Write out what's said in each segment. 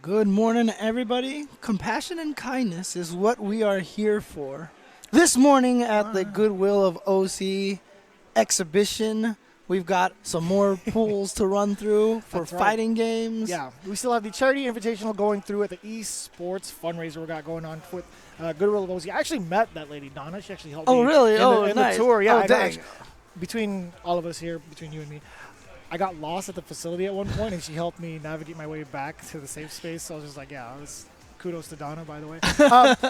Good morning, everybody. Compassion and kindness is what we are here for. This morning at the Goodwill of OC exhibition, we've got some more pools to run through for fighting games. Yeah, we still have the charity invitational going through at the Esports fundraiser we got going on with Goodwill of OC. I actually met that lady, Donna. She actually helped me really? in Nice. the tour. Yeah, Oh, dang. Between all of us here, between you and me, I got lost at the facility at one point, and she helped me navigate my way back to the safe space. So I was just like, yeah, kudos to Donna, by the way.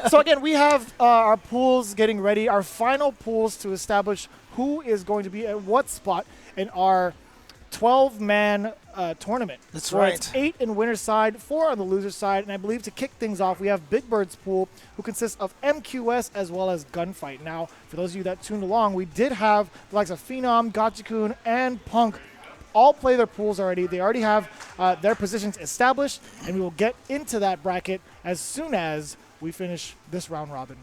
So again, we have our pools getting ready, our final pools to establish who is going to be at what spot in our 12-man tournament. That's So right. It's 8 in winner's side, 4 on the loser's side, and I believe to kick things off, we have Big Bird's pool, who consists of MQS as well as Gunfight. Now, for those of you that tuned along, we did have the likes of Phenom, Gotcha-kun, and Punk all play their pools already. They already have their positions established, and we will get into that bracket as soon as we finish this round robin.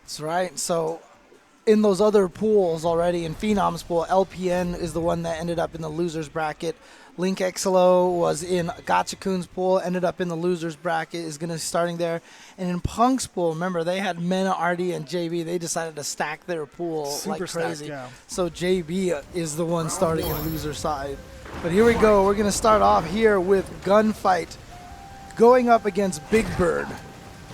That's right. So in those other pools already, in Phenom's pool, LPN is the one that ended up in the loser's bracket. Link XLO was in Gotcha-kun's pool, ended up in the loser's bracket, is going to be starting there. And in Punk's pool, remember, they had Mena, RD, and JB. They decided to stack their pool Super like crazy. stacked, yeah. So JB is the one starting in loser side. But here we go. We're going to start off here with Gunfight going up against Big Bird.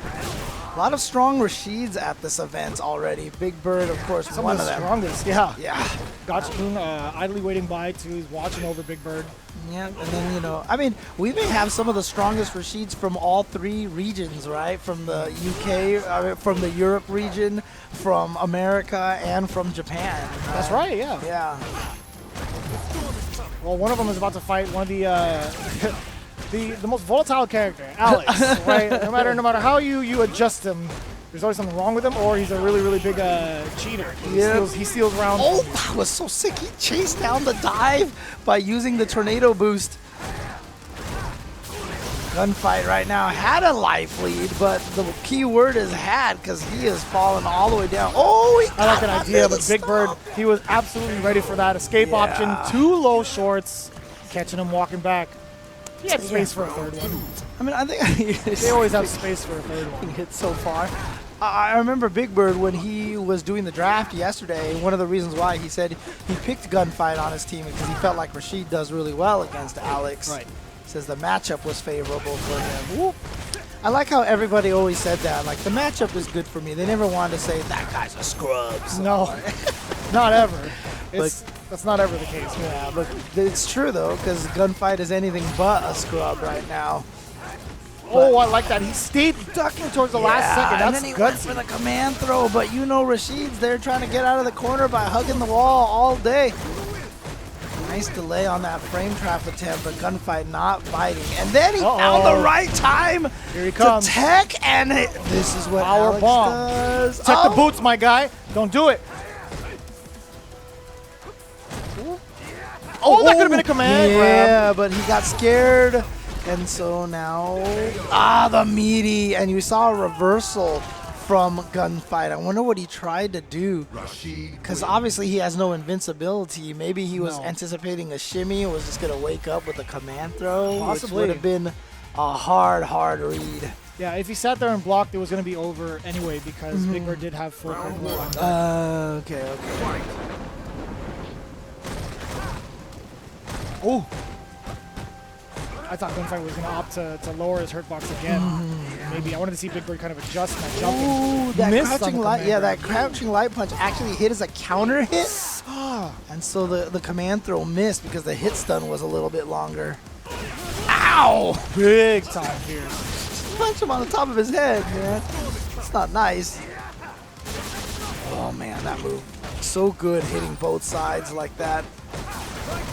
A lot of strong Rashids at this event already. Big Bird, of course, Some one of of the them. strongest, yeah. Yeah. Gotcha-kun idly waiting by, too. He's watching over Big Bird. Yeah, and then, I mean, we may have some of the strongest Rashids from all three regions, right? From the UK, from the Europe region, from America, and from Japan. That's right, yeah. Yeah. Well, one of them is about to fight one of the the most volatile character, Alex. Right? No matter how you adjust him, there's always something wrong with him, or he's a really big cheater. He steals rounds. Oh, that was so sick. He chased down the dive by using the tornado boost. Gunfight right now had a life lead, but the key word is had because he is falling all the way down. Oh, he I like that got idea, under but the Big Bird, stop. he was absolutely ready for that escape option. 2 low shorts, catching him walking back. He had space for a third one. I mean, I think They always have space for a third one. hit so far. I remember Big Bird when he was doing the draft yesterday. One of the reasons why he said he picked Gunfight on his team because he felt like Rashid does really well against Alex. Right. Says the matchup was favorable for him. Whoop. I like how everybody always said that. Like, the matchup is good for me. They never wanted to say, that guy's a scrub. So. No, not ever. That's not ever the case. Yeah, but it's true, though, because Gunfight is anything but a scrub right now. Oh, I like that. He stayed ducking towards the last second. And That's then he went gutsy. for the command throw, but Rashid's there trying to get out of the corner by hugging the wall all day. Nice delay on that frame trap attempt, but Gunfight not biting. And then he found the right time Here he comes. to tech, and this is what Power Alex bomb. does. Check the boots, my guy. Don't do it. Oh, that could have been a command Yeah, grab. but he got scared. And so now, the meaty. And you saw a reversal from Gunfight. I wonder what he tried to do. Because obviously he has no invincibility. Maybe he was anticipating a shimmy and was just going to wake up with a command throw. Possibly. Which would have been a hard read. Yeah, if he sat there and blocked, it was going to be over anyway because Big Bird did have full control on that. Okay. Oh. I thought Gunfight was going to opt to lower his hurt box again. Maybe I wanted to see Big Bird kind of adjust that jumping. Ooh, that Missed on crouching the light. command Yeah, grab. that crouching light punch actually hit as a counter hit. And so the command throw missed because the hit stun was a little bit longer. Ow! Big time here. Punch him on the top of his head, man. It's not nice. Oh man, that move. So good hitting both sides like that.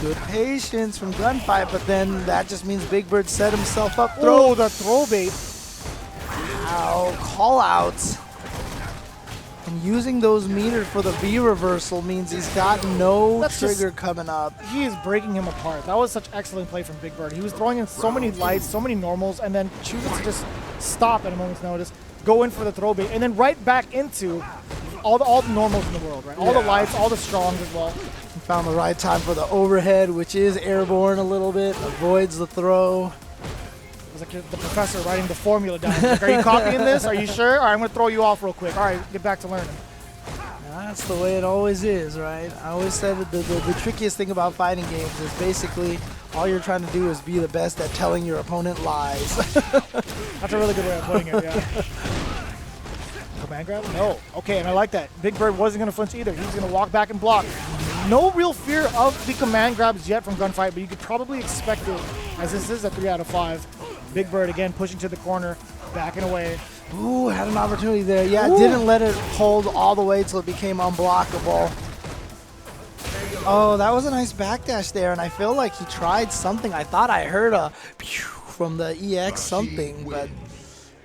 Good patience from Gunfight, but then that just means Big Bird set himself up. Oh, the throw bait. Ow, call outs. And using those meters for the V reversal means he's got no trigger coming up. He is breaking him apart. That was such excellent play from Big Bird. He was throwing in so many lights, so many normals, and then choosing to just stop at a moment's notice, go in for the throw bait, and then right back into all the normals in the world, right? All the lights, all the strongs as well. He found the right time for the overhead, which is airborne a little bit, avoids the throw. It's like you're the professor writing the formula down. He's like, are you copying this? Are you sure? All right, I'm going to throw you off real quick. All right, get back to learning. That's the way it always is, right? I always said that the trickiest thing about fighting games is basically all you're trying to do is be the best at telling your opponent lies. That's a really good way of putting it, yeah. Command grab? No. Okay, and I like that. Big Bird wasn't going to flinch either. He was going to walk back and block. No real fear of the command grabs yet from Gunfight, but you could probably expect it, as this is a 3 out of 5. Big Bird again pushing to the corner, backing away. Ooh, had an opportunity there. Yeah, didn't let it hold all the way till it became unblockable. Oh, that was a nice backdash there, and I feel like he tried something. I thought I heard a pew from the EX something, but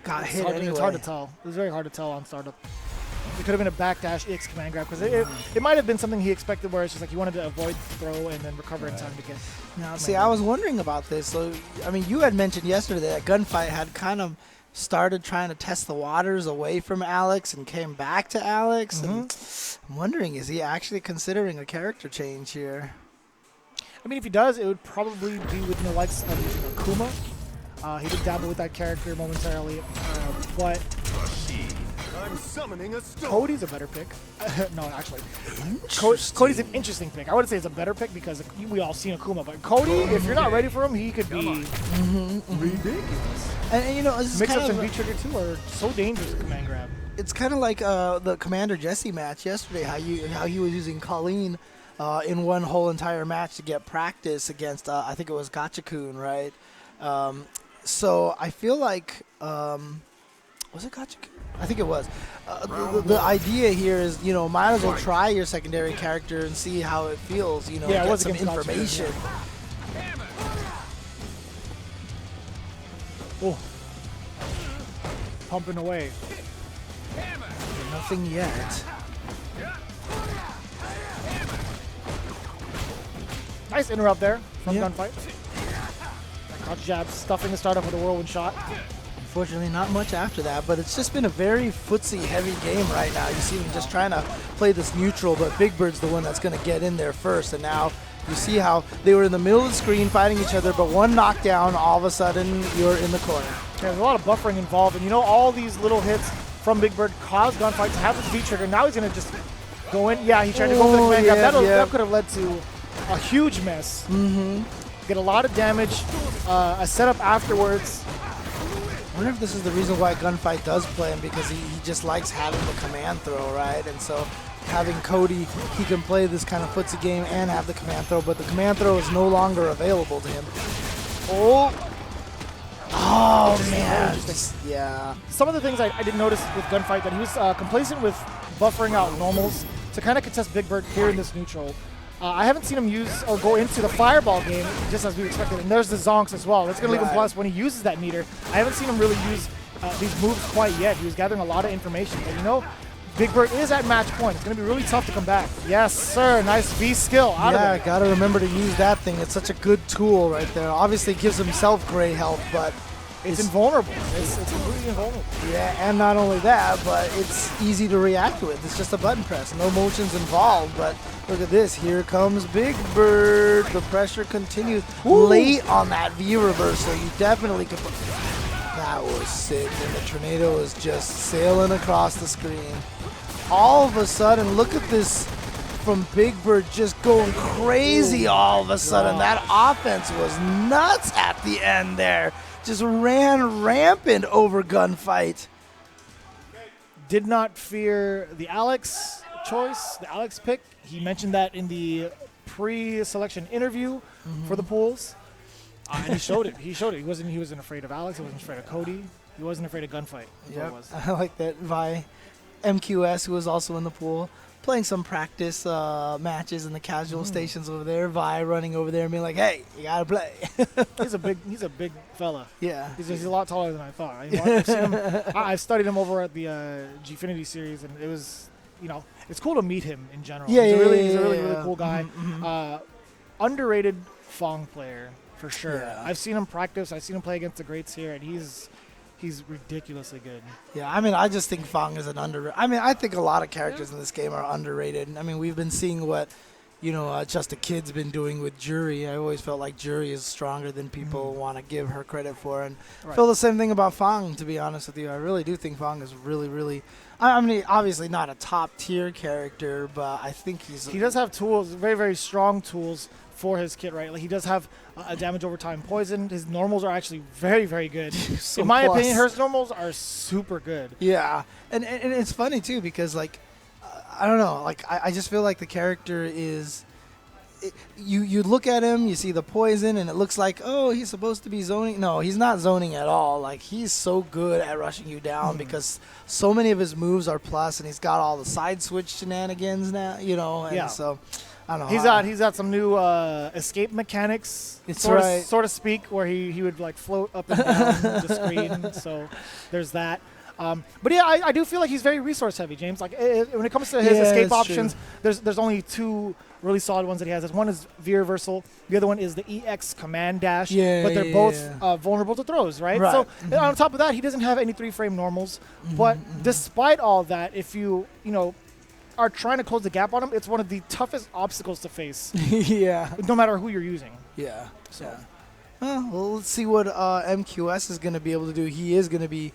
got hit anyway. It's hard to tell. It was very hard to tell on startup. It could have been a backdash EX command grab, because it might have been something he expected where it's just like he wanted to avoid throw and then recover in time to get. Now, see, I was wondering about this. So, I mean, you had mentioned yesterday that Gunfight had kind of started trying to test the waters away from Alex and came back to Alex. And I'm wondering, is he actually considering a character change here? I mean, if he does, it would probably be within the likes of using Akuma. He did dabble with that character momentarily, but I'm summoning a storm. Cody's a better pick. No, actually, Cody's an interesting pick. I wouldn't say it's a better pick because we all seen Akuma, but Cody, if you're not ready for him, he could be ridiculous. And you know, this Mix-ups and V-trigger too are so dangerous with command grab. It's kind of like the Commander Jesse match yesterday, how he was using Colleen in one whole entire match to get practice against, I think it was Gachikun, right? So I feel like, was it Gachikun? I think it was. The idea here is, you know, might as well try your secondary character and see how it feels, you know, get some information. Oh, pumping away. Nothing yet. Nice interrupt there from Gunfight. Crouch jab, stuffing the startup with a whirlwind shot. Unfortunately, not much after that, but it's just been a very footsie-heavy game right now. You see him just trying to play this neutral, but Big Bird's the one that's going to get in there first, and now you see how they were in the middle of the screen fighting each other, but one knockdown, all of a sudden, you're in the corner. Yeah, there's a lot of buffering involved, and you know all these little hits from Big Bird caused Gunfight to have this V-trigger. Now he's going to just go in. Yeah, he tried to go for the command grab. That could have led to a huge mess. Get a lot of damage, a setup afterwards. I wonder if this is the reason why Gunfight does play him, because he just likes having the command throw, right? And so having Cody, he can play this kind of footsie game and have the command throw, but the command throw is no longer available to him. Oh man. Yeah. Some of the things I did notice with Gunfight, that he was complacent with buffering out normals to kind of contest Big Bird here in this neutral. I haven't seen him use or go into the fireball game just as we expected. And there's the zonks as well. That's going to leave him plus when he uses that meter. I haven't seen him really use these moves quite yet. He was gathering a lot of information. But you know, Big Bird is at match point. It's going to be really tough to come back. Yes, sir. Nice V skill out of it. Yeah, got to remember to use that thing. It's such a good tool right there. Obviously, it gives himself great health, but it's invulnerable. It's completely invulnerable. Yeah, and not only that, but it's easy to react with. It's just a button press. No motions involved, but look at this. Here comes Big Bird. The pressure continues. Late on that V reversal. You definitely could. That was sick. And the tornado is just sailing across the screen. All of a sudden, look at this from Big Bird just going crazy all of a sudden. That offense was nuts at the end there. Just ran rampant over Gunfight. Did not fear the Alex choice, the Alex pick. He mentioned that in the pre-selection interview for the pools. And he showed it. He showed it. He wasn't afraid of Alex. He wasn't afraid of Cody. He wasn't afraid of Gunfight. Yeah, I like that. Valle, MQS, who was also in the pool, playing some practice matches in the casual stations over there. Vi running over there and being like, "Hey, you gotta play." He's a big fella. Yeah, he's a lot taller than I thought. I've studied him over at the Gfinity series, and it was, you know, it's cool to meet him in general. Yeah, he's a really cool guy. Underrated Fong player for sure. Yeah. I've seen him practice. I've seen him play against the greats here, and he's ridiculously good. Yeah, I mean, I just think Fong is an I think a lot of characters in this game are underrated. I mean, we've been seeing what, Just a Kid's been doing with Jury. I always felt like Jury is stronger than people want to give her credit for. And I feel the same thing about Fang, to be honest with you. I really do think Fang is really, really, I mean, obviously not a top-tier character, but I think he does have tools, very, very strong tools for his kit, right? Like he does have a damage over time poison. His normals are actually very, very good. So in my opinion, her normals are super good. Yeah, and it's funny too because like I don't know, like I just feel like the character is. You look at him, you see the poison, and it looks like, oh, he's supposed to be zoning. No, he's not zoning at all. Like, he's so good at rushing you down because so many of his moves are plus, and he's got all the side switch shenanigans now, and so, I don't know. He's got some new escape mechanics, sort of speak, where he would, like, float up and down the screen, so there's that. But yeah, I do feel like he's very resource heavy, James. Like when it comes to his escape options, there's only two really solid ones that he has. One is V reversal. The other one is the EX command dash. But they're both vulnerable to throws, right? So on top of that, he doesn't have any 3-frame normals. But despite all that, if you are trying to close the gap on him, it's one of the toughest obstacles to face. No matter who you're using. So. Well, let's see what MQS is going to be able to do. He is going to be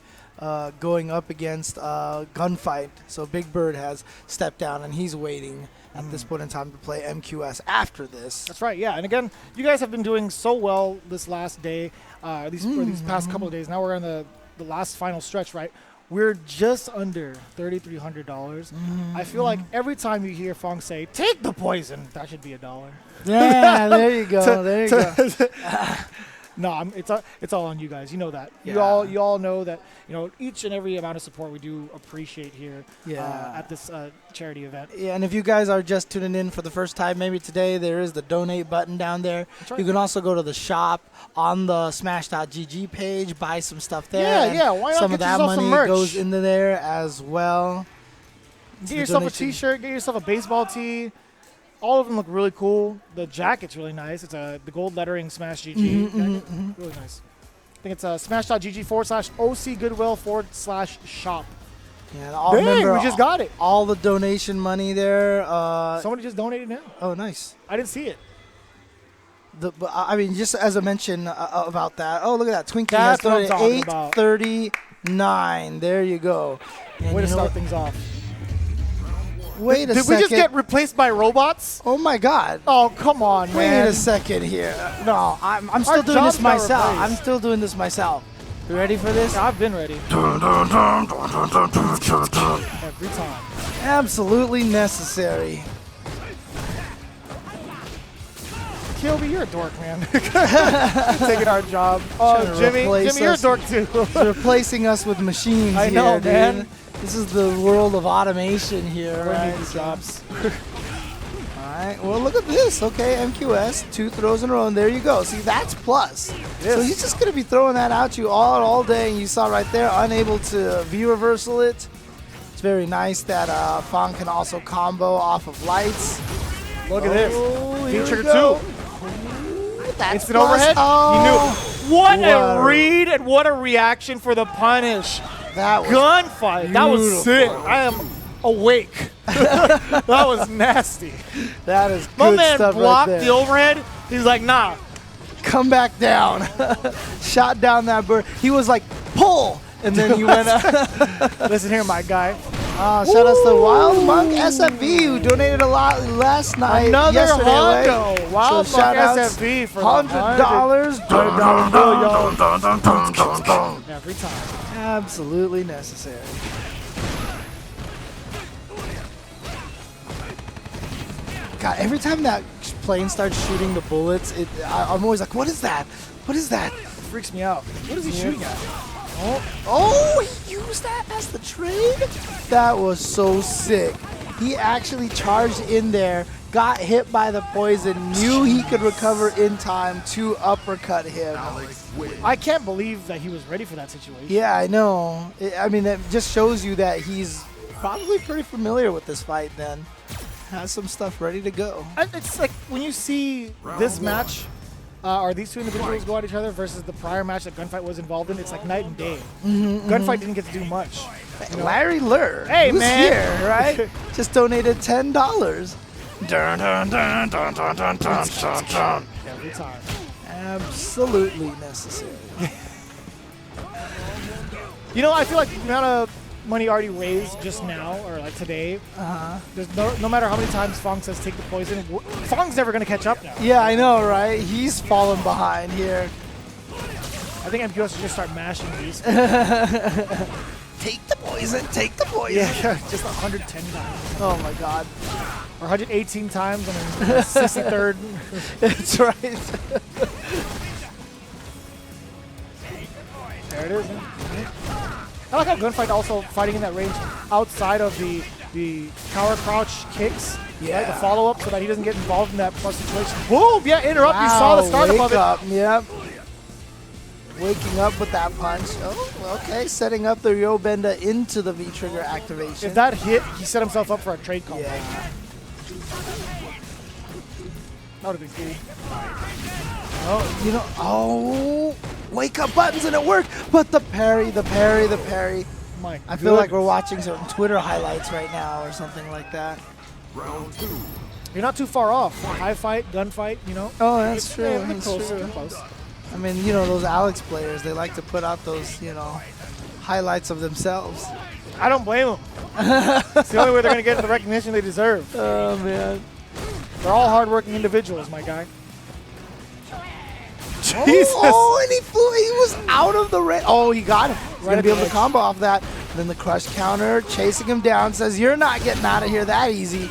going up against Gunfight. So Big Bird has stepped down, and he's waiting at this point in time to play MQS after this. That's right, yeah. And again, you guys have been doing so well this last day, these past couple of days. Now we're on the last final stretch, right? We're just under $3,300. I feel like every time you hear Fong say, "Take the poison," that should be $1. Yeah, there you go. There you go. No, it's all on you guys. You know that. Yeah. You all know that. Each and every amount of support we do appreciate here at this charity event. Yeah, and if you guys are just tuning in for the first time, maybe today, there is the donate button down there. That's right. You can also go to the shop on the Smash.gg page, buy some stuff there. Yeah. Why not some get of that yourself some money merch? goes into there as well. Get yourself a T-shirt. Get yourself a baseball tee. All of them look really cool. The jacket's really nice. It's the gold lettering Smash GG. Really nice. I think it's smash.gg/OC Goodwill/shop. Yeah, Dang, we just got it. All the donation money there. Somebody just donated now. Oh, nice. I didn't see it. I mean, just as a mention about that. Oh, look at that. Twinkie That's has donated what I'm talking $8.39. There you go. And way to start things off. Wait a second. Did we just get replaced by robots? Oh my God! Oh, come on, man! Wait a second here. No, I'm still doing this myself. I'm still doing this myself. You ready for this? I've been ready. Every time. Absolutely necessary. Kilby, you're a dork, man. Taking our job. Oh, Jimmy, you're a dork too. Replacing us with machines. I know, here, man. Dude. This is the world of automation here, right? These jobs. All right. Well, look at this. Okay, MQS, 2 throws in a row, and there you go. See, that's plus. Yes. So he's just going to be throwing that out you all day, and you saw right there, unable to V-reversal it. It's very nice that Fong can also combo off of lights. Look at this. Here V-trigger 2. That's instant overhead. Oh, You knew. What a read and what a reaction for the punish. That was Gunfight. That was sick. I am awake. That was nasty. That is good My man stuff blocked right there. the overhead. He's like, nah. Come back down. Shot down that bird. He was like, pull. And then you went up. Listen here, my guy. Shout out to Wild Monk SFV, who donated a lot last night. Another yesterday, Hondo. right? Wild So Monk shout outs, SFV for $100. $100 every time. Absolutely necessary. God, every time that plane starts shooting the bullets, I'm always like, what is that? What is that? It freaks me out. What is he shooting at? Oh, he used that as the trade? That was so sick. He actually charged in there, got hit by the poison, knew he could recover in time to uppercut him. I can't believe that he was ready for that situation. Yeah, I know. I mean, that just shows you that he's probably pretty familiar with this fight then. Has some stuff ready to go. It's like when you see this match, or these two individuals go at each other versus the prior match that Gunfight was involved in, it's like night and day. Gunfight didn't get to do much. Larry Lur, Hey, who's man. here, right? Just donated $10. Dun, dun, dun, dun, dun, dun, dun, dun, dun. Every time. Absolutely necessary. You know, I feel like the amount of money already raised just now, or like today, there's no matter how many times Fong says take the poison, Fong's never going to catch up now. Yeah, I know, right? He's fallen behind here. I think MQS should just start mashing these. Take the poison, take the poison. Yeah, just 110 times. Oh my god. Or 118 times and then 63rd. That's right. There it is. I like how Gunfight also fighting in that range outside of the cower crouch kicks. Yeah. Right, the follow-up so that he doesn't get involved in that plus situation. Boom! Yeah, interrupt. You saw the start wake of it. up. Yep. Waking up with that punch. Oh, okay. Setting up the Ryobenda into the V-trigger activation. If that hit, he set himself up for a trade combo. Yeah. That would have been cool. Oh, you know, oh, wake up buttons and it worked. But the parry, the parry, the parry. My I feel like we're watching some Twitter highlights right now or something like that. Round 2. You're not too far off. High fight, gunfight, you know. Oh, that's It's- true. yeah, they're That's close, true. they're close. I mean, you know, those Alex players, they like to put out those, you know, highlights of themselves. I don't blame them. It's the only way they're going to get the recognition they deserve. Oh, man. They're all hardworking individuals, my guy. Oh, Jesus. oh, and he flew. He was out of the range. Oh, he got him. He's Right going at to be the able to edge. combo off that. Then the crush counter, chasing him down, says, you're not getting out of here that easy.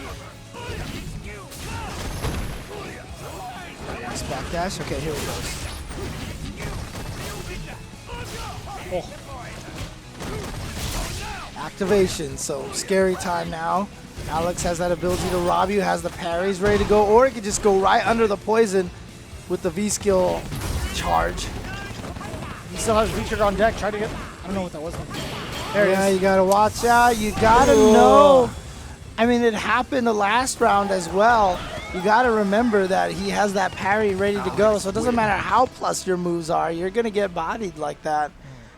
Nice backdash. Okay, here we go. Oh. Activation, so scary time now. Alex has that ability to rob you, has the parries ready to go, or he could just go right under the poison with the V-skill charge. He still has V-trigger on deck. Try to get... I don't know what that was. There Yeah, it you is. gotta watch out. You gotta know. I mean, it happened the last round as well. You gotta remember that he has that parry ready to go, so it doesn't matter how plus your moves are, you're gonna get bodied like that.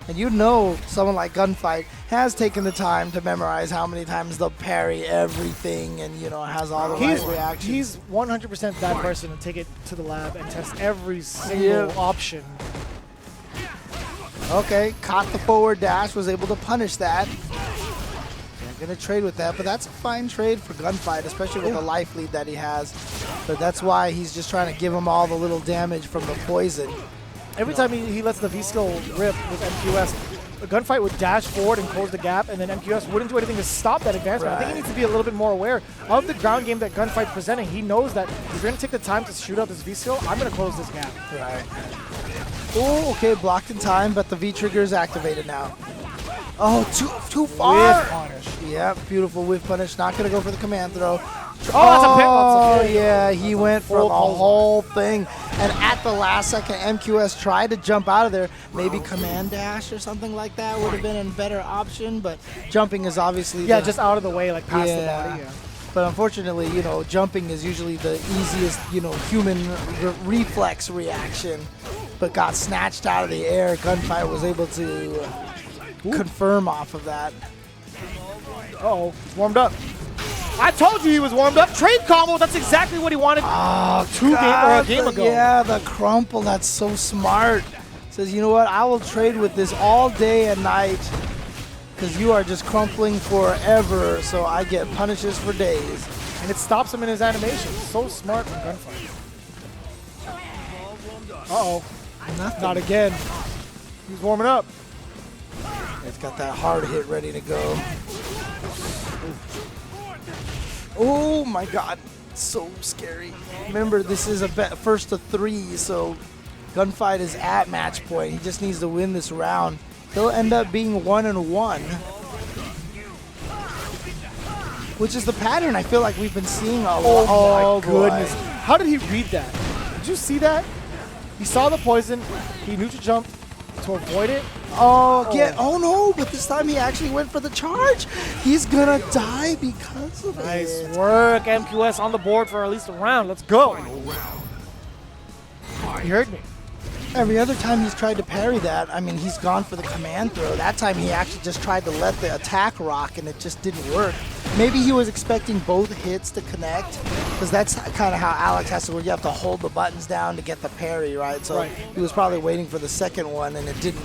And you know someone like Gunfight has taken the time to memorize how many times they'll parry everything and, you know, has all the right reactions. He's 100% that person to take it to the lab and test every single option. Okay, caught the forward dash, was able to punish that. They're going to trade with that, but that's a fine trade for Gunfight, especially with the life lead that he has. But that's why he's just trying to give him all the little damage from the poison. Every time he lets the V-skill rip with MQS, the Gunfight would dash forward and close the gap, and then MQS wouldn't do anything to stop that advancement. I think he needs to be a little bit more aware of the ground game that Gunfight's presenting. He knows that if you're going to take the time to shoot out this V-skill, I'm going to close this gap. Right. Oh, okay, blocked in time, but the V-trigger is activated now. Oh, too far. With punish. Yep, beautiful whiff punish. Not going to go for the command throw. Oh, that's a pit. Yeah, he went for the full pull. whole thing. And at the last second, MQS tried to jump out of there. Maybe command dash or something like that would have been a better option, but jumping is obviously Yeah, the, just out of the way, like past the Yeah. body. Yeah. But unfortunately, you know, jumping is usually the easiest, you know, human reflex reaction. But got snatched out of the air. Gunfight was able to confirm off of that. Uh-oh, warmed up. I told you he was warmed up. Trade combo, that's exactly what he wanted. Oh, a game ago. Yeah, the crumple, that's so smart. Says, you know what, I will trade with this all day and night because you are just crumpling forever, so I get punishes for days. And it stops him in his animation. So smart from Gunfight. Uh-oh, Nothing. not again. He's warming up. It's got that hard hit ready to go. Oh my god, so scary. Remember, this is a first to 3, so Gunfight is at match point. He just needs to win this round. He'll end up being 1-1, which is the pattern I feel like we've been seeing a lot. Oh my goodness. How did he read that? Did you see that? He saw the poison. He knew to jump to avoid it. Oh no, but this time he actually went for the charge. He's gonna die because of Nice it. work, MQS on the board for at least a round. Let's go. You heard me. Every other time he's tried to parry that, I mean, he's gone for the command throw. That time he actually just tried to let the attack rock, and it just didn't work. Maybe he was expecting both hits to connect, because that's kind of how Alex has to work. You have to hold the buttons down to get the parry, right? So he was probably waiting for the second one, and it didn't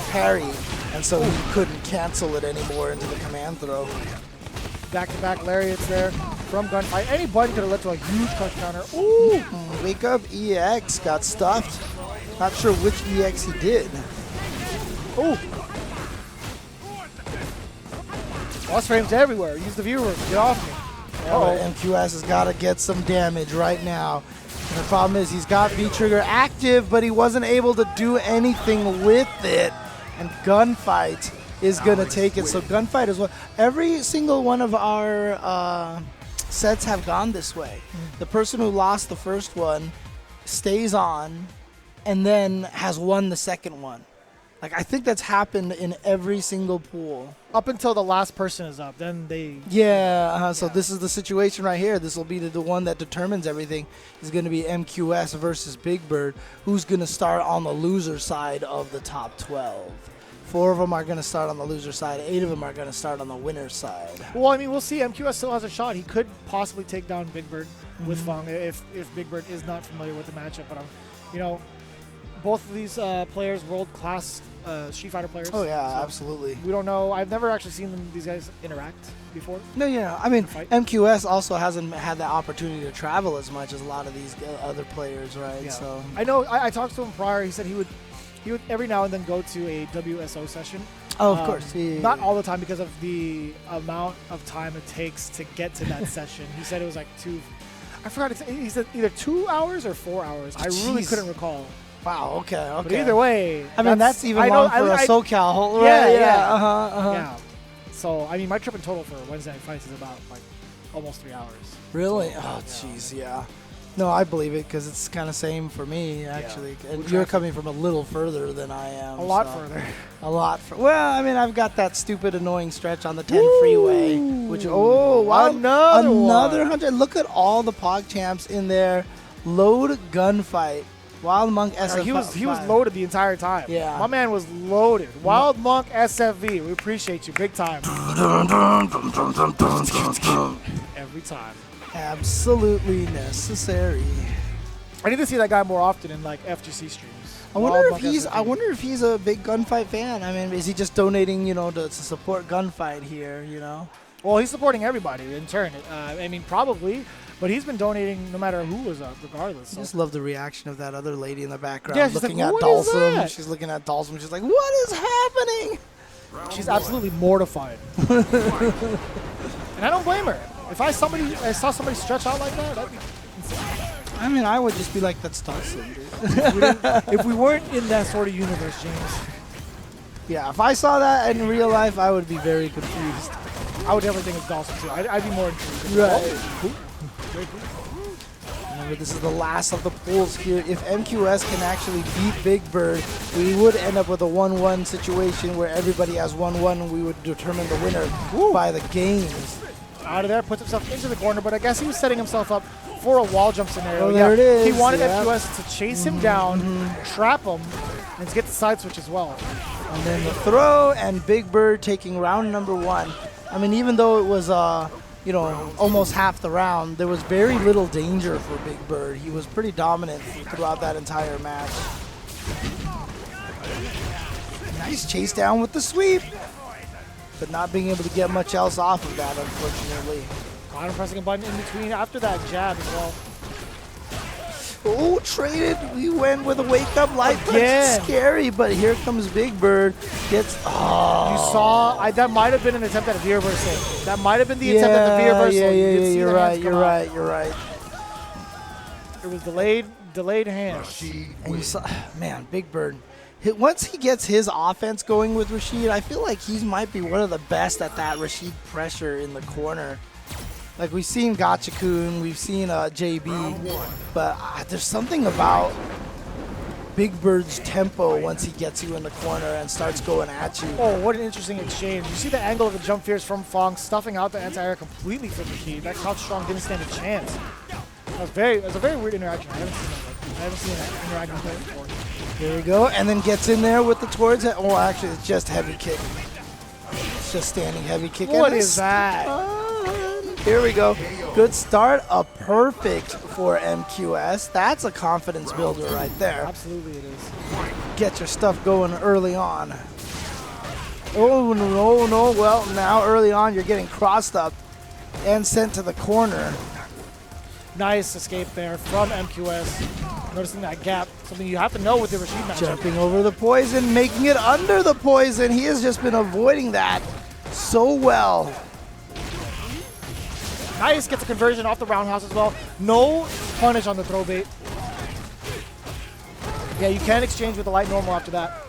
parry, and so he couldn't cancel it anymore into the command throw. Back-to-back lariats there from Gunfight. Any button could have led to a huge crush counter. Ooh! Wake Up EX got stuffed. Not sure which EX he did. Ooh! Lost frames everywhere. Use the viewer. Get off me. MQS has got to get some damage right now. And the problem is he's got V-Trigger active, but he wasn't able to do anything with it. And Gunfight is going to take it. So Gunfight is what every single one of our sets have gone this way. The person who lost the first one stays on and then has won the second one. Like, I think that's happened in every single pool. Up until the last person is up, then they... So this is the situation right here. This will be the one that determines everything. Is going to be MQS versus Big Bird. Who's going to start on the loser side of the top 12? 4 of them are going to start on the loser side. 8 of them are going to start on the winner side. Well, I mean, we'll see. MQS still has a shot. He could possibly take down Big Bird with Fung if Big Bird is not familiar with the matchup. But, you know, both of these players, world-class Street Fighter players. Oh, yeah, so absolutely. We don't know. I've never actually seen these guys interact before. No, yeah. I mean, MQS also hasn't had the opportunity to travel as much as a lot of these other players, right? Yeah. So I know. I talked to him prior. He said he would every now and then go to a WSO session. Oh, of course. Yeah. Not all the time because of the amount of time it takes to get to that session. He said it was like I forgot. He said either 2 hours or 4 hours. I really couldn't recall. Wow. Okay. But either way, I mean, that's even long for a SoCal. Right? Yeah. So I mean, my trip in total for Wednesday Night Fights is about like almost 3 hours. Really? Oh, jeez. Yeah. No, I believe it because it's kind of same for me actually. Yeah. And you're coming from a little further than I am. A lot further. A lot. Well, I mean, I've got that stupid, annoying stretch on the 10 freeway, which another 100. Look at all the Pog champs in there. Load Gunfight. Wild Monk SFV. He was loaded the entire time. Yeah. My man was loaded. Wild Monk SFV. We appreciate you big time. Every time. Absolutely necessary. I need to see that guy more often in like FGC streams. I wonder if he's a big Gunfight fan. I mean, is he just donating, to support Gunfight here, Well, he's supporting everybody in turn. I mean, probably. But he's been donating no matter who was up, regardless. So. I just love the reaction of that other lady in the background looking at Dalsum. She's looking at Dalsum. She's like, what is happening? She's absolutely mortified. And I don't blame her. If I saw somebody stretch out like that, that'd be insane. I mean, I would just be like, that's Dalsum, dude. If we weren't in that sort of universe, James. Yeah, if I saw that in real life, I would be very confused. I would definitely think it's Dalsum, too. I'd be more intrigued. Right. Remember, this is the last of the pools here. If MQS can actually beat Big Bird, we would end up with a 1-1 situation where everybody has 1-1 and we would determine the winner by the games. Out of there, puts himself into the corner, but I guess he was setting himself up for a wall jump scenario. Oh, there it is. He wanted MQS to chase him down, trap him, and to get the side switch as well. And then the throw, and Big Bird taking round number 1. I mean, even though it was almost half the round, there was very little danger for Big Bird. He was pretty dominant throughout that entire match. Nice chase down with the sweep, but not being able to get much else off of that, unfortunately. Caught him pressing a button in between after that jab as well. Oh, traded. We went with a wake-up light punch. Scary, but here comes Big Bird. Gets. Oh. You saw? That might have been an attempt at a V reversal. That might have been the attempt at the V reversal. You're right. It was delayed hands. And you saw, man, Big Bird. Once he gets his offense going with Rashid, I feel like he might be one of the best at that Rashid pressure in the corner. Like, we've seen Gotcha-kun, we've seen JB, but there's something about Big Bird's tempo once he gets you in the corner and starts going at you. Oh, what an interesting exchange. You see the angle of the jump fierce from Fong, stuffing out the anti-air completely for Rashid. That crouch strong didn't stand a chance. That was a very weird interaction. I haven't seen that interaction before. There we go, and then gets in there with the towards it. Oh, actually, it's just heavy kick. It's just standing heavy kick. What and is that? Here we go. Good start. A perfect for MQS. That's a confidence builder right there. Absolutely it is. Get your stuff going early on. Oh, no, no. Well, now early on, you're getting crossed up and sent to the corner. Nice escape there from MQS. Noticing that gap, something you have to know with the Rashid matchup. Jumping over the poison, making it under the poison. He has just been avoiding that so well. Nice, gets a conversion off the roundhouse as well. No punish on the throw bait. Yeah, you can exchange with the light normal after that.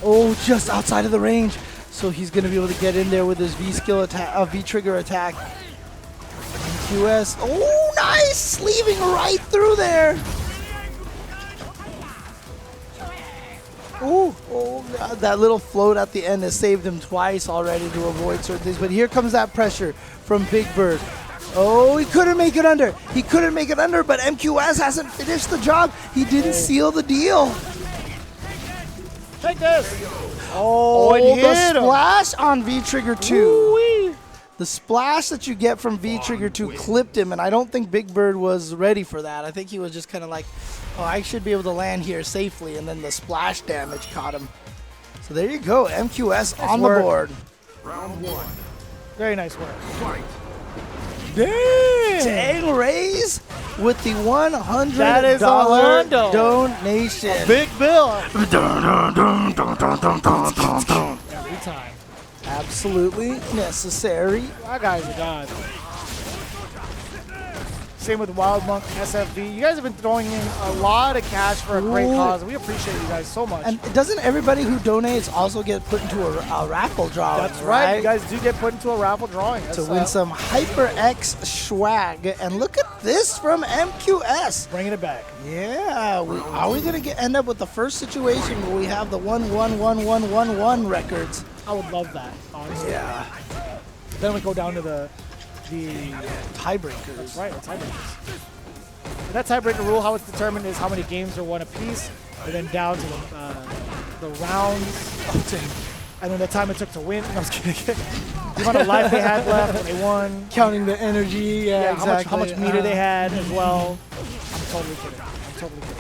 Oh, just outside of the range. So he's going to be able to get in there with his V-skill attack, V-trigger attack. QS. Oh, nice! Sleeving right through there. Ooh, oh, God, that little float at the end has saved him twice already to avoid certain things. But here comes that pressure from Big Bird. Oh, he couldn't make it under. He couldn't make it under, but MQS hasn't finished the job. He didn't seal the deal. Take this. Oh, it the hit him. splash on V-Trigger 2. Ooh-wee. The splash that you get from V-Trigger 2 clipped him, and I don't think Big Bird was ready for that. I think he was just kind of like, oh, I should be able to land here safely, and then the splash damage caught him. So there you go, MQS on the board. Round one. Very nice work. Fight. Dang, Rays with the $100 That is Orlando. donation. Big bill. Every time. Absolutely necessary. That guy's a god. Same with Wild Monk SFV. You guys have been throwing in a lot of cash for a great Ooh. cause. We appreciate you guys so much. And doesn't everybody who donates also get put into a raffle drawing? That's right. You guys do get put into a raffle drawing. To win some HyperX swag. And look at this from MQS. Bringing it back. Yeah, are we going to end up with the first situation where we have the 1-1-1-1-1-1 records? I would love that, honestly. Yeah. Then we go down to the Tiebreakers. That's right, the tiebreakers. And that tiebreaker rule, how it's determined is how many games are won apiece, and then down to the rounds, Oh, dang. and then the time it took to win. No, I was kidding. The amount of life they had left when they won. Counting the energy. Yeah, exactly. How much meter they had as well. I'm totally kidding. I'm totally kidding.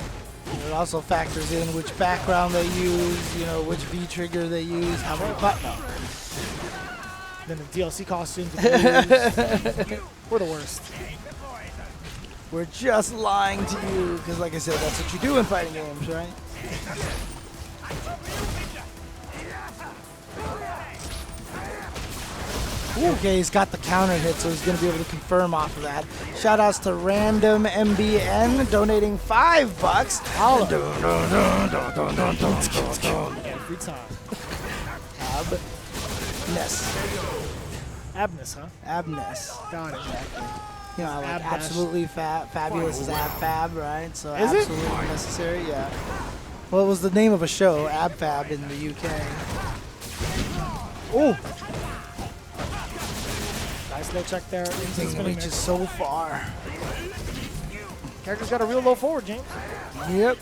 It also factors in which background they use, you know, which V-trigger they use, how many button. Then the DLC costumes. We're the worst. We're just lying to you, because like I said, that's what you do in fighting games, right? Okay, he's got the counter hit, so he's going to be able to confirm off of that. Shout outs to Random MBN donating $5. Every time. Abness, huh? Abness. Got it. You know, like Ab dash. absolutely fabulous is ab fab, right? So Is it? absolutely necessary, yeah. Well, it was the name of a show, Ab Fab, in the UK. Ooh. Nice little check there. Thing reaches so far. Character's got a real low forward, James. Yep.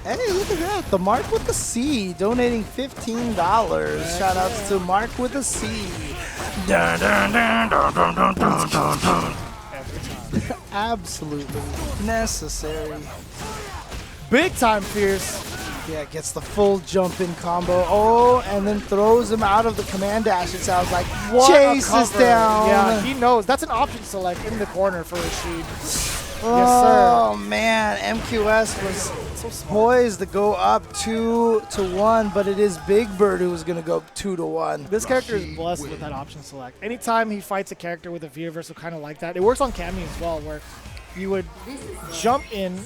Hey, look at that. The Mark with the C donating $15. Shout outs to Mark with a C. Dun, dun, dun, dun, dun, dun, dun, dun, dun. Absolutely necessary. Big time fierce. Yeah, gets the full jump in combo. Oh, and then throws him out of the command dash, it sounds like. What Chases a cover. down. Yeah, he knows. That's an option select in the corner for Rashid. Oh, man. MQS was poised to go up 2-1, but it is Big Bird who was going to go 2-1. This character is blessed with that option select. Anytime he fights a character with a V-reversal kind of like that, it works on Cammy as well, where you would jump in,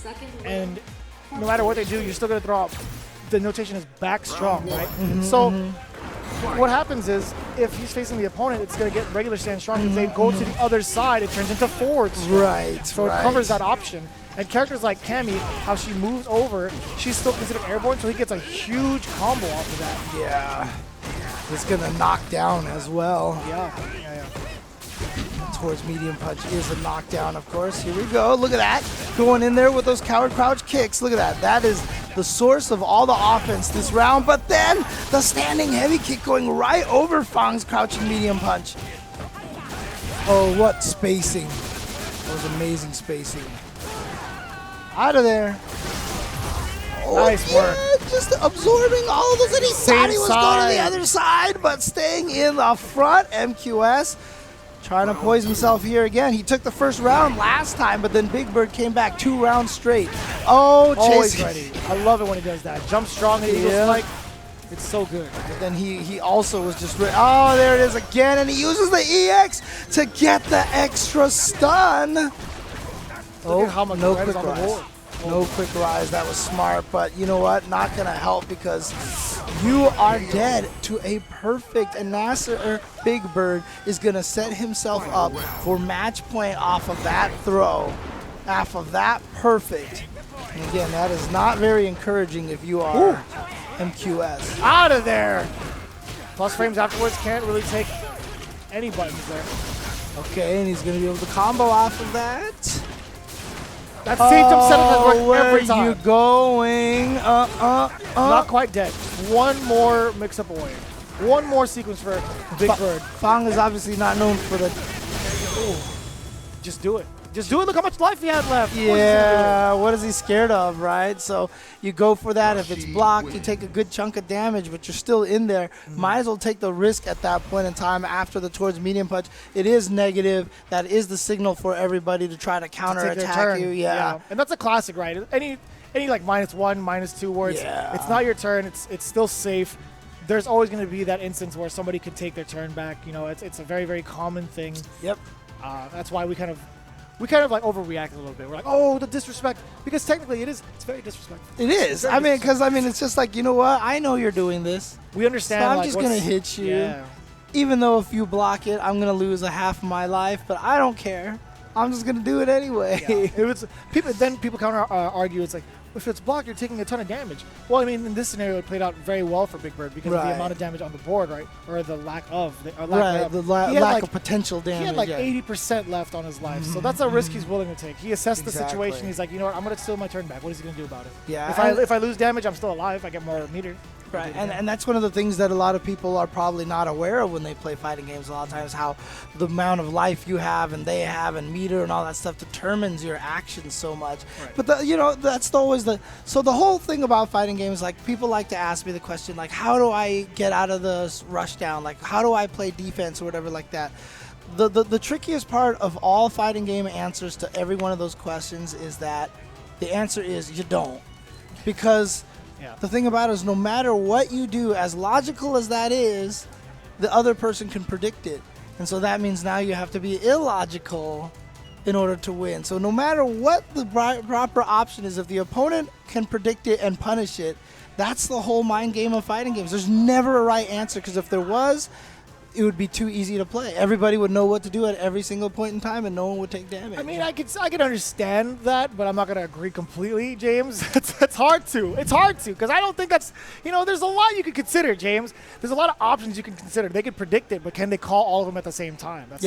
and no matter what they do, you're still going to throw out. The notation is back strong, right? So what happens is, if he's facing the opponent, it's going to get regular stand strong. If they go to the other side, it turns into forward strong. Right, So it covers that option. And characters like Cammy, how she moves over, she's still considered airborne, so he gets a huge combo off of that. Yeah. It's going to knock down as well. Yeah. towards medium punch is a knockdown, of course. Here we go. Look at that. Going in there with those coward crouch kicks. Look at that. That is the source of all the offense this round. But then the standing heavy kick going right over Fang's crouching medium punch. Oh, what spacing. That was amazing spacing. Out of there. Oh, Nice work. Just absorbing all of those. And he thought he was going to the other side, but staying in the front. MQS trying to poise himself here again. He took the first round last time, but then Big Bird came back 2 rounds straight. Oh, Always Chase. ready. I love it when he does that. Jump strong and Eagle Spike. It's so good. But then he also was just oh, there it is again, and he uses the EX to get the extra stun. Look at how much no red is quick on the rise. board. No quick rise. That was smart, but you know what? Not gonna help because you are dead to a perfect. And Nasser Big Bird is gonna set himself up for match point off of that throw, off of that perfect. And again, that is not very encouraging if you are MQS. Out of there. Plus frames afterwards can't really take any buttons there. Okay, and he's gonna be able to combo off of that. That same jump setup has worked where every time. you going? Not quite dead. One more mix-up away. One more sequence for Big Bird. Fang is obviously not known for the. Just do it. Just do it. Look how much life he had left. Yeah, what is he scared of, right? So you go for that. If it's blocked, you take a good chunk of damage, but you're still in there. Might as well take the risk at that point in time after the towards medium punch. It is negative. That is the signal for everybody to try to counter-attack you. Yeah. And that's a classic, right? Any like -1, -2 where it's not your turn. It's still safe. There's always going to be that instance where somebody could take their turn back. You know, it's a very, very common thing. Yep. That's why we kind of like overreact a little bit. We're like, oh, the disrespect, because technically it's very disrespectful. It is. It's just like, you know what? I know you're doing this. We understand. So I'm like, just gonna hit you. Yeah. Even though if you block it, I'm gonna lose a half of my life, but I don't care. I'm just gonna do it anyway. Yeah. It was people. Then people counter argue. It's like, if it's blocked, you're taking a ton of damage. Well, I mean, in this scenario, it played out very well for Big Bird because of the amount of damage on the board, right? Or the lack of. Lack of potential damage. He had like 80% left on his life, so that's a risk he's willing to take. He assessed the situation. He's like, you know what? I'm going to steal my turn back. What is he going to do about it? Yeah. If I lose damage, I'm still alive. I get more meter. Right, and that's one of the things that a lot of people are probably not aware of when they play fighting games. A lot of times, how the amount of life you have and they have and meter and all that stuff determines your actions so much. Right. But that's always the. So the whole thing about fighting games, like people like to ask me the question, like, how do I get out of the rush down? Like, how do I play defense or whatever like that? The trickiest part of all fighting game answers to every one of those questions is that the answer is you don't, because. Yeah. The thing about it is no matter what you do, as logical as that is, the other person can predict it. And so that means now you have to be illogical in order to win. So no matter what the proper option is, if the opponent can predict it and punish it, that's the whole mind game of fighting games. There's never a right answer, because if there was, it would be too easy to play. Everybody would know what to do at every single point in time, and no one would take damage. I mean, I could understand that, but I'm not going to agree completely, James. It's hard to. It's hard to, because I don't think that's, there's a lot you could consider, James. There's a lot of options you can consider. They could predict it, but can they call all of them at the same time? That's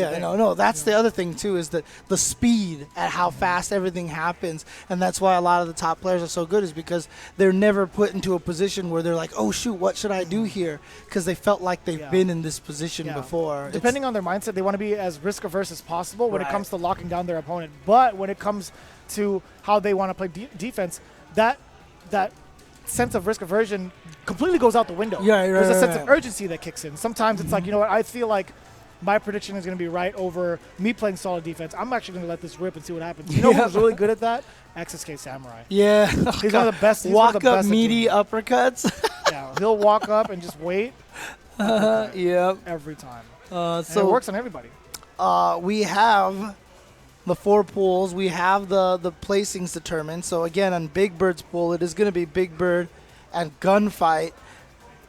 That's the other thing, too, is that the speed at how fast everything happens, and that's why a lot of the top players are so good, is because they're never put into a position where they're like, oh, shoot, what should I do here? Because they felt like they've been in this position before. Depending on their mindset, they want to be as risk averse as possible when it comes to locking down their opponent. But when it comes to how they want to play defense, that sense of risk aversion completely goes out the window. There's a sense of urgency that kicks in. Sometimes it's like, you know what, I feel like my prediction is going to be right over me playing solid defense. I'm actually going to let this rip and see what happens. You know who's really good at that? XSK Samurai. Yeah. He's one of the best. Walk up meaty uppercuts. Yeah, he'll walk up and just wait. Yep. Every time. So it works on everybody. We have the 4 pools. We have the placings determined. So again, on Big Bird's pool, it is going to be Big Bird and Gunfight.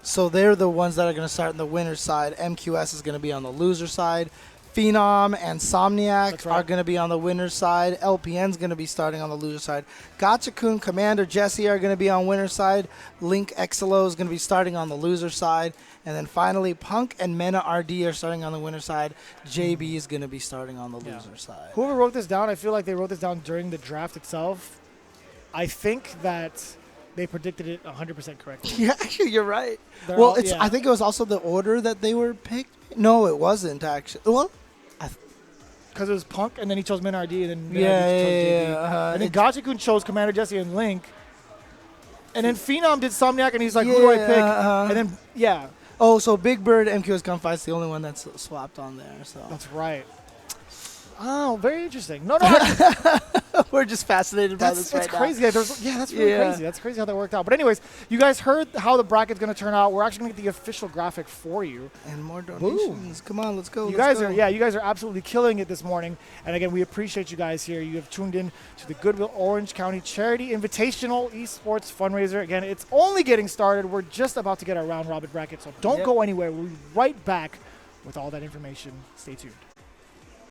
So they're the ones that are going to start in the winner's side. MQS is going to be on the loser side. Phenom and Somniac That's right. are going to be on the winner's side. LPN's going to be starting on the loser side. Gotcha-kun, Commander, Jesse are going to be on winner's side. Link Exilo is going to be starting on the loser side. And then finally, Punk and Mena RD are starting on the winner's side. JB is going to be starting on the loser side. Whoever wrote this down, I feel like they wrote this down during the draft itself. I think that they predicted it 100% correctly. Yeah, actually, you're right. They're Well, all- it's. yeah. I think it was also the order that they were picked. No, it wasn't actually. Well, Because it was Punk, and then he chose Min RD, and then Min Yeah, RD chose yeah, JB. yeah, And then Gachikun chose Commander Jesse and Link. And then Phenom did Somniac, and he's like, who do I pick? And then, yeah, oh, so Big Bird MQS Gunfight's the only one that's swapped on there. So that's right. Oh, very interesting. No, we're just fascinated by this that's right crazy. Yeah, that's really Yeah. crazy. That's crazy how that worked out. But anyways, you guys heard how the bracket's going to turn out. We're actually going to get the official graphic for you. now. And more donations. Come on, let's go. You let's guys go. you guys are absolutely killing it this morning. And again, we appreciate you guys here. You have tuned in to the Goodwill Orange County Charity Invitational Esports Fundraiser. Again, it's only getting started. We're just about to get our round robin bracket, so don't Yep. go anywhere. We'll be right back with all that information. Stay tuned.